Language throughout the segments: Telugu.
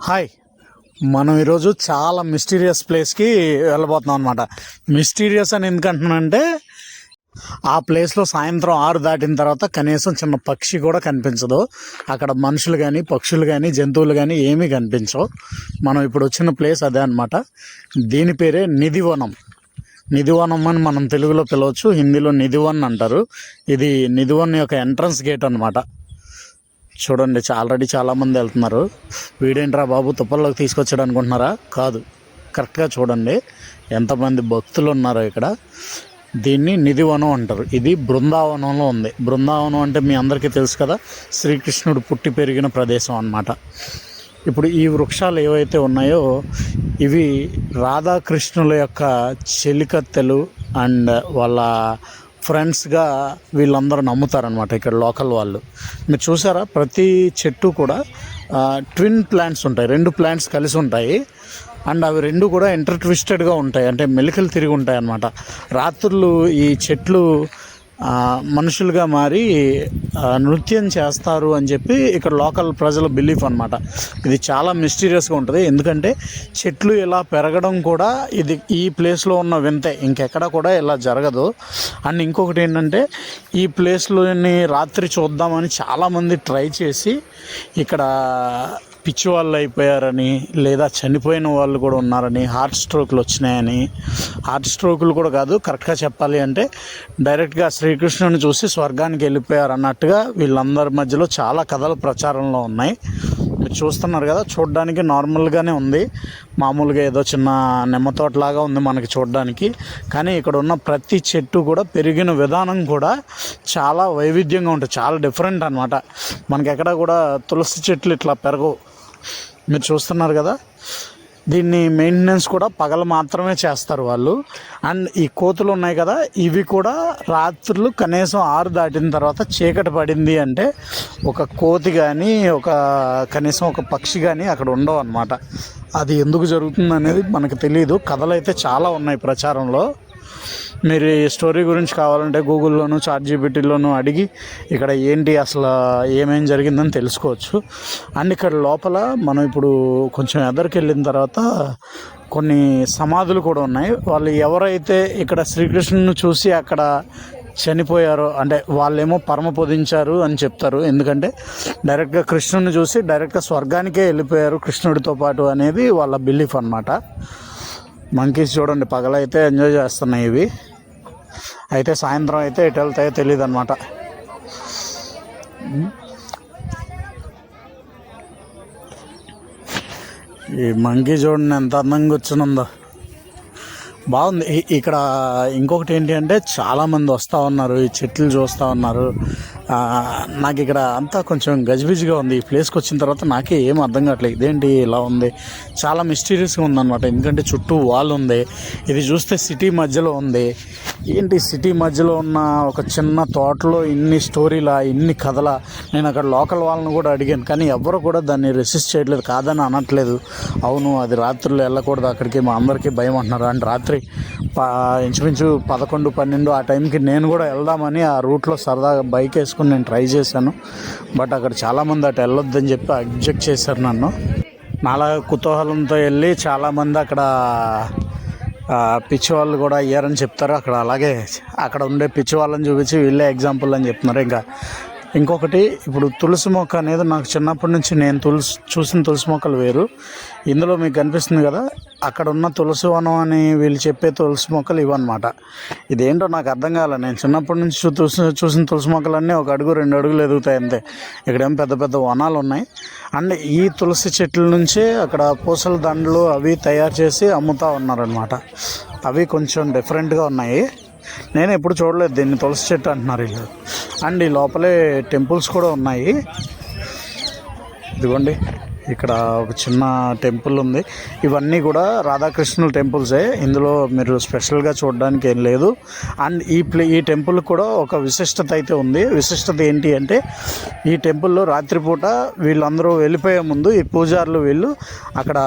హాయ్. మనం ఈరోజు చాలా మిస్టీరియస్ ప్లేస్కి వెళ్ళబోతున్నాం అనమాట. మిస్టీరియస్ అని ఎందుకంటున్నానంటే ఆ ప్లేస్లో సాయంత్రం 6 దాటిన తర్వాత కనీసం చిన్న పక్షి కూడా కనిపించదు. అక్కడ మనుషులు కానీ పక్షులు కానీ జంతువులు కానీ ఏమీ కనిపించవు. మనం ఇప్పుడు వచ్చిన ప్లేస్ అదే అనమాట. దీని పేరే నిధివనం. నిధివనం అని మనం తెలుగులో పిలవచ్చు, హిందీలో నిధివన్ అంటారు. ఇది నిధివన్ యొక్క ఎంట్రన్స్ గేట్ అనమాట. చూడండి, ఆల్రెడీ చాలామంది వెళ్తున్నారు. వీడేంట్రా బాబు తుప్పల్లోకి తీసుకొచ్చాడు అనుకుంటున్నారా? కాదు, కరెక్ట్గా చూడండి ఎంతమంది భక్తులు ఉన్నారో ఇక్కడ. దీన్ని నిధివనం అంటారు. ఇది బృందావనంలో ఉంది. బృందావనం అంటే మీ అందరికీ తెలుసు కదా, శ్రీకృష్ణుడు పుట్టి పెరిగిన ప్రదేశం అన్నమాట. ఇప్పుడు ఈ వృక్షాలు ఏవైతే ఉన్నాయో ఇవి రాధాకృష్ణుల యొక్క చెలికత్తెలు అండ్ వాళ్ళ ఫ్రెండ్స్గా వీళ్ళందరూ నమ్ముతారనమాట ఇక్కడ లోకల్ వాళ్ళు. మీరు చూసారా, ప్రతి చెట్టు కూడా ట్విన్ ప్లాంట్స్ ఉంటాయి. 2 ప్లాంట్స్ కలిసి ఉంటాయి అండ్ అవి 2 కూడా ఇంటర్ ట్విస్టెడ్గా ఉంటాయి, అంటే మెలికలు తిరిగి ఉంటాయి అన్నమాట. రాత్రులు ఈ చెట్లు మనుషులుగా మారి నృత్యం చేస్తారు అని చెప్పి ఇక్కడ లోకల్ ప్రజల బిలీఫ్ అనమాట. ఇది చాలా మిస్టీరియస్గా ఉంటుంది, ఎందుకంటే చెట్లు ఇలా పెరగడం కూడా ఇది ఈ ప్లేస్లో ఉన్న వింతే, ఇంకెక్కడ కూడా ఇలా జరగదు. అండ్ ఇంకొకటి ఏంటంటే ఈ ప్లేస్లోని రాత్రి చూద్దామని చాలామంది ట్రై చేసి ఇక్కడ పిచ్చి వాళ్ళు అయిపోయారని, లేదా చనిపోయిన వాళ్ళు కూడా ఉన్నారని, హార్ట్ స్ట్రోక్లు వచ్చినాయని. హార్ట్ స్ట్రోకులు కూడా కాదు, కరెక్ట్గా చెప్పాలి అంటే డైరెక్ట్గా శ్రీకృష్ణుని చూసి స్వర్గానికి వెళ్ళిపోయారు అన్నట్టుగా వీళ్ళందరి మధ్యలో చాలా కథలు ప్రచారంలో ఉన్నాయి. మీరు చూస్తున్నారు కదా, చూడడానికి నార్మల్గానే ఉంది, మామూలుగా ఏదో చిన్న నిమ్మతోటలాగా ఉంది మనకి చూడడానికి. కానీ ఇక్కడ ఉన్న ప్రతి చెట్టు కూడా పెరిగిన విధానం కూడా చాలా వైవిధ్యంగా ఉంటుంది, చాలా డిఫరెంట్ అనమాట. మనకి ఎక్కడ కూడా తులసి చెట్లు ఇట్లా పెరగవు. మీరు చూస్తున్నారు కదా, దీన్ని మెయింటెనెన్స్ కూడా పగలు మాత్రమే చేస్తారు వాళ్ళు. అండ్ ఈ కోతులు ఉన్నాయి కదా, ఇవి కూడా రాత్రులు కనీసం 6 దాటిన తర్వాత చీకటి పడింది అంటే ఒక కోతి కానీ కనీసం ఒక పక్షి కానీ అక్కడ ఉండవు అన్నమాట. అది ఎందుకు జరుగుతుంది అనేది మనకు తెలియదు. కథలు అయితే చాలా ఉన్నాయి ప్రచారంలో. మీరు ఈ స్టోరీ గురించి కావాలంటే గూగుల్లోను చాట్‌జీపీటీలోను అడిగి ఇక్కడ ఏంటి అసలు ఏమేం జరిగిందని తెలుసుకోవచ్చు. అండ్ ఇక్కడ లోపల మనం ఇప్పుడు కొంచెం ఎదరికి వెళ్ళిన తర్వాత కొన్ని సమాధులు కూడా ఉన్నాయి. వాళ్ళు ఎవరైతే ఇక్కడ శ్రీకృష్ణుని చూసి అక్కడ చనిపోయారో, అంటే వాళ్ళేమో పరమ పొందించారు అని చెప్తారు. ఎందుకంటే డైరెక్ట్గా కృష్ణుని చూసి డైరెక్ట్గా స్వర్గానికే వెళ్ళిపోయారు కృష్ణుడితో పాటు అనేది వాళ్ళ బిలీఫ్ అన్నమాట. మంకీస్ చూడండి, పగలైతే ఎంజాయ్ చేస్తున్నాయి ఇవి. అయితే సాయంత్రం అయితే ఎటు వెళ్తాయో తెలియదు అనమాట. ఈ మంకీ చూడండి ఎంత అందంగా వచ్చినుందో, బాగుంది. ఇక్కడ ఇంకొకటి ఏంటి అంటే చాలామంది వస్తూ ఉన్నారు, ఈ చెట్లు చూస్తూ ఉన్నారు. నాకు ఇక్కడ అంతా కొంచెం గజిబిజిగా ఉంది. ఈ ప్లేస్కి వచ్చిన తర్వాత నాకే ఏం అర్థం కావట్లేదు, ఇదేంటి ఇలా ఉంది, చాలా మిస్టీరియస్గా ఉందన్నమాట. ఎందుకంటే చుట్టూ వాల్ ఉంది, ఇది చూస్తే సిటీ మధ్యలో ఉంది. ఏంటి సిటీ మధ్యలో ఉన్న ఒక చిన్న తోటలో ఇన్ని స్టోరీలా, ఇన్ని కథలా? నేను అక్కడ లోకల్ వాళ్ళని కూడా అడిగాను, కానీ ఎవరు కూడా దాన్ని రెసిస్ట్ చేయట్లేదు, కాదని అనట్లేదు. అవును, అది రాత్రులు వెళ్ళకూడదు అక్కడికి, మా అందరికీ భయం అంటున్నారు. అండ్ రాత్రి ఇంచుమించు 11, 12 ఆ టైంకి నేను కూడా వెళ్దామని ఆ రూట్లో సరదాగా బైక్ వేసుకుని నేను ట్రై చేశాను. బట్ అక్కడ చాలామంది అటు వెళ్ళొద్దని చెప్పి అబ్జెక్ట్ చేశారు నన్ను. నాలా కుతూహలంతో వెళ్ళి చాలామంది అక్కడ పిచ్చి వాళ్ళు కూడా అయ్యారని చెప్తారు. అలాగే అక్కడ ఉండే పిచ్చి వాళ్ళని చూపించి వీళ్ళే ఎగ్జాంపుల్ అని చెప్తున్నారు. ఇంకొకటి, ఇప్పుడు తులసి మొక్క అనేది నాకు చిన్నప్పటి నుంచి నేను చూసిన తులసి మొక్కలు వేరు. ఇందులో మీకు కనిపిస్తుంది కదా, అక్కడ ఉన్న తులసి వనం అని వీళ్ళు చెప్పే తులసి మొక్కలు ఇవన్నమాట. ఇదేంటో నాకు అర్థం కాలేదు. నేను చిన్నప్పటి నుంచి చూసిన తులసి మొక్కలన్నీ 1 అడుగు 2 అడుగులు ఎదుగుతాయి అంతే. ఇక్కడేమో పెద్ద పెద్ద వనాలు ఉన్నాయి. అండ్ ఈ తులసి చెట్ల నుంచే అక్కడ పూసల దండలు అవి తయారు చేసి అమ్ముతూ ఉన్నారనమాట. అవి కొంచెం డిఫరెంట్గా ఉన్నాయి, నేను ఎప్పుడు చూడలేదు దీన్ని. తులసి చెట్టు అంటున్నారు వీళ్ళు. అండ్ ఈ లోపలే టెంపుల్స్ కూడా ఉన్నాయి. ఇదిగోండి, ఇక్కడ ఒక చిన్న టెంపుల్ ఉంది. ఇవన్నీ కూడా రాధాకృష్ణుల టెంపుల్సే, ఇందులో మీరు స్పెషల్గా చూడడానికి ఏం లేదు. అండ్ ఈ టెంపుల్ కూడా ఒక విశిష్టత అయితే ఉంది. విశిష్టత ఏంటి అంటే, ఈ టెంపుల్లో రాత్రిపూట వీళ్ళందరూ వెళ్ళిపోయే ముందు ఈ పూజారులు వీళ్ళు అక్కడ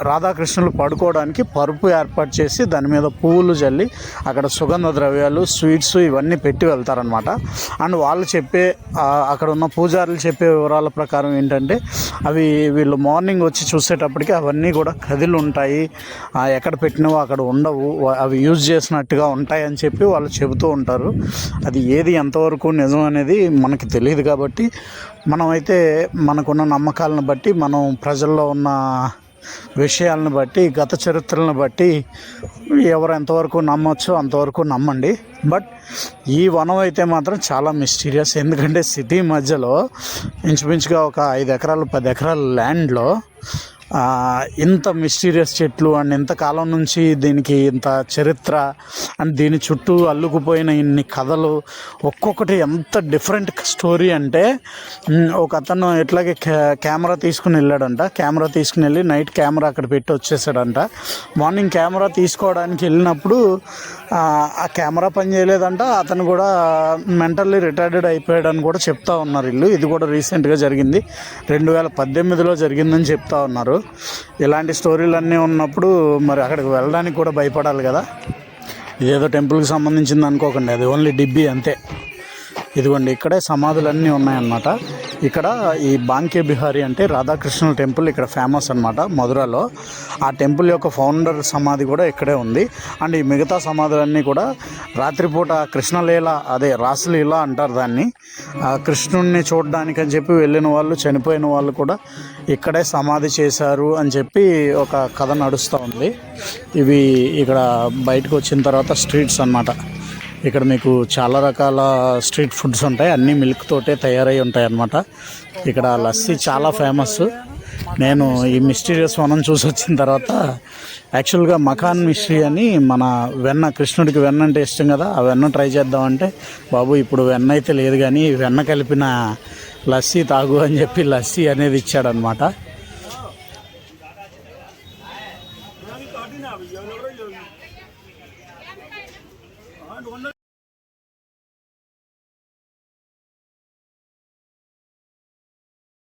రాధాకృష్ణులు పడుకోవడానికి పరుపు ఏర్పాటు చేసి దాని మీద పువ్వులు జల్లి అక్కడ సుగంధ ద్రవ్యాలు, స్వీట్స్ ఇవన్నీ పెట్టి వెళ్తారనమాట. అండ్ వాళ్ళు చెప్పే అక్కడ ఉన్న పూజారులు చెప్పే వివరాల ప్రకారం ఏంటంటే, అవి వీళ్ళు మార్నింగ్ వచ్చి చూసేటప్పటికి అవన్నీ కూడా కదిలి ఉంటాయి, ఎక్కడ పెట్టినవో అక్కడ ఉండవు, అవి యూజ్ చేసినట్టుగా ఉంటాయి అని చెప్పి వాళ్ళు చెబుతూ ఉంటారు. అది ఏది ఎంతవరకు నిజం అనేది మనకి తెలియదు కాబట్టి మనమైతే మనకున్న నమ్మకాలను బట్టి, మనం ప్రజల్లో ఉన్న విషయాలను బట్టి, గత చరిత్రలను బట్టి ఎవరు ఎంతవరకు నమ్మొచ్చో అంతవరకు నమ్మండి. బట్ ఈ వనం అయితే మాత్రం చాలా మిస్టీరియస్. ఎందుకంటే సిటీ మధ్యలో ఇంచుమించుగా ఒక 5 ఎకరాలు 10 ఎకరాల ల్యాండ్లో ఇంత మిస్టీరియస్ చెట్లు అండ్ ఇంతకాలం నుంచి దీనికి ఇంత చరిత్ర అండ్ దీని చుట్టూ అల్లుకుపోయిన ఇన్ని కథలు, ఒక్కొక్కటి ఎంత డిఫరెంట్ స్టోరీ అంటే ఒక అతను ఎట్లాగే కెమెరా తీసుకుని వెళ్ళాడంట. కెమెరా తీసుకుని వెళ్ళి నైట్ కెమెరా అక్కడ పెట్టి వచ్చేసాడంట. మార్నింగ్ కెమెరా తీసుకోవడానికి వెళ్ళినప్పుడు ఆ కెమెరా పని చేయలేదంట. అతను కూడా మెంటల్లీ రిటార్డెడ్ అయిపోయాడని కూడా చెప్తా ఉన్నారు వీళ్ళు. ఇది కూడా రీసెంట్గా జరిగింది, 2018లో జరిగిందని చెప్తా ఉన్నారు. ఇలాంటి స్టోరీలన్నీ ఉన్నప్పుడు మరి అక్కడికి వెళ్ళడానికి కూడా భయపడాలి కదా. ఇదేదో టెంపుల్కి సంబంధించింది అనుకోకండి, అది ఓన్లీ డిబ్బీ అంతే. ఇదిగోండి ఇక్కడే సమాధులన్నీ ఉన్నాయన్నమాట. ఇక్కడ ఈ బాంకే బిహారీ అంటే రాధాకృష్ణుల టెంపుల్ ఇక్కడ ఫేమస్ అన్నమాట మధురలో. ఆ టెంపుల్ యొక్క ఫౌండర్ సమాధి కూడా ఇక్కడే ఉంది. అండ్ ఈ మిగతా సమాధులన్నీ కూడా రాత్రిపూట కృష్ణలీల, అదే రాసలీల అంటారు దాన్ని, కృష్ణుడిని చూడడానికి అని చెప్పి వెళ్ళిన వాళ్ళు, చనిపోయిన వాళ్ళు కూడా ఇక్కడే సమాధి చేశారు అని చెప్పి ఒక కథ నడుస్తూ ఉంది. ఇవి ఇక్కడ బయటకు వచ్చిన తర్వాత స్ట్రీట్స్ అన్నమాట. ఇక్కడ మీకు చాలా రకాల స్ట్రీట్ ఫుడ్స్ ఉంటాయి, అన్నీ మిల్క్ తోటే తయారై ఉంటాయి అన్నమాట. ఇక్కడ లస్సీ చాలా ఫేమస్. నేను ఈ మిస్టీరియస్ వనం చూసి వచ్చిన తర్వాత యాక్చువల్గా మకాన్ మిస్టరీ అని మన వెన్న, కృష్ణుడికి వెన్న అంటే ఇష్టం కదా, ఆ వెన్న ట్రై చేద్దామంటే బాబు ఇప్పుడు వెన్న అయితే లేదు కానీ వెన్న కలిపిన లస్సీ తాగు అని చెప్పి లస్సీ అనేది ఇచ్చాడనమాట.